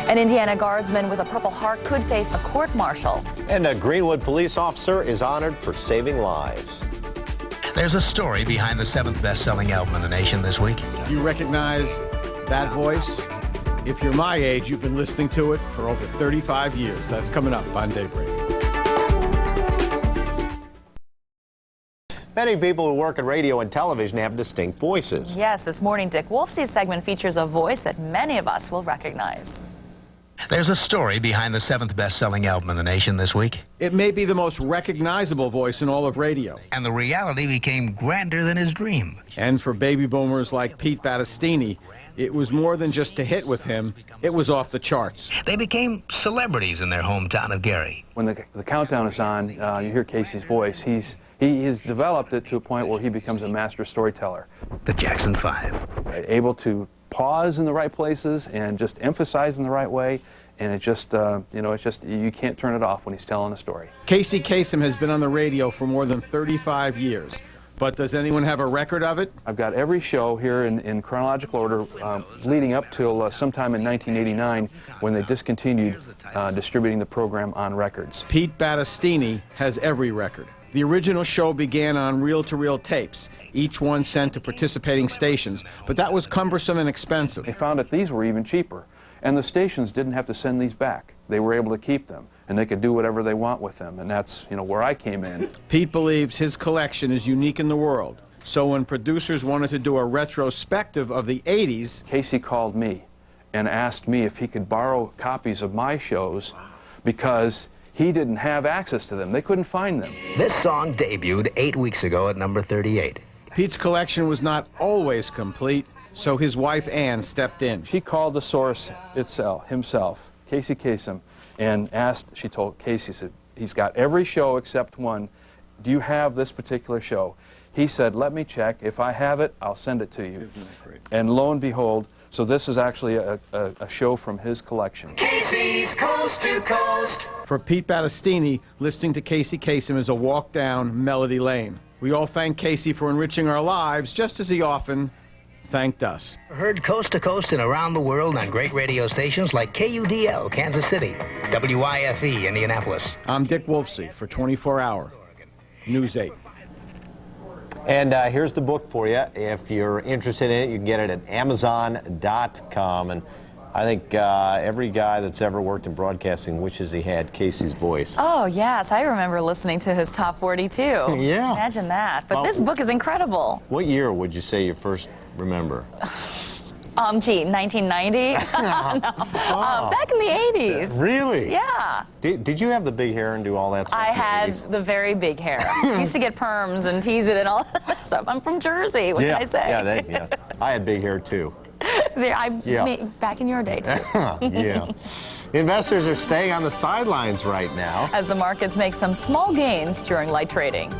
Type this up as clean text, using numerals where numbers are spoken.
An Indiana guardsman with a Purple Heart could face a court-martial. And a Greenwood police officer is honored for saving lives. There's a story behind the 7th best-selling album in the nation this week. You recognize that voice? If you're my age, you've been listening to it for over 35 years. That's coming up on Daybreak. Many people who work in radio and television have distinct voices. Yes, this morning, Dick Wolfsey's segment features a voice that many of us will recognize. There's a story behind the 7th best-selling album in the nation this week. It may be the most recognizable voice in all of radio. And the reality became grander than his dream. And for baby boomers like Pete Battistini, it was more than just a hit with him. It was off the charts. They became celebrities in their hometown of Gary. When the countdown is on, you hear Casey's voice. He has developed it to a point where he becomes a master storyteller. The Jackson 5. Able to pause in the right places and just emphasize in the right way, and it just, you can't turn it off when he's telling a story. Casey Kasem has been on the radio for more than 35 years. But does anyone have a record of it? I've got every show here in chronological order leading up till sometime in 1989 when they discontinued distributing the program on records. Pete Battistini has every record. The original show began on reel-to-reel tapes, each one sent to participating stations, but that was cumbersome and expensive. They found that these were even cheaper, and the stations didn't have to send these back. They were able to keep them, and they could do whatever they want with them, and that's, where I came in. Pete believes his collection is unique in the world, so when producers wanted to do a retrospective of the 80s... Casey called me and asked me if he could borrow copies of my shows because he didn't have access to them. They couldn't find them. This song debuted 8 weeks ago at number 38. Pete's collection was not always complete, so his wife Ann stepped in. She called the source himself, Casey Kasem, and she told Casey, said, he's got every show except one. Do you have this particular show? He said, let me check. If I have it, I'll send it to you. Isn't that great? And lo and behold, so this is actually a show from his collection. Casey's Coast to Coast. For Pete Battistini, listening to Casey Kasem is a walk down melody lane. We all thank Casey for enriching our lives, just as he often thanked us. Heard coast to coast and around the world on great radio stations like KUDL, Kansas City, WIFE, Indianapolis. I'm Dick Wolfsey for 24 Hour News 8. And here's the book for you. If you're interested in it, you can get it at Amazon.com. And I think every guy that's ever worked in broadcasting wishes he had Casey's voice. Oh, yes. I remember listening to his Top 40, too. Yeah. Imagine that. But this book is incredible. What year would you say you first remember? 1990? No. Back in the 80s. Really? Yeah. Did you have the big hair and do all that stuff? I had the very big hair. Used to get perms and tease it and all that stuff. I'm from Jersey. What can I say? Yeah, I had big hair, too. Back in your day, too. Yeah. Investors are staying on the sidelines right now as the markets make some small gains during light trading.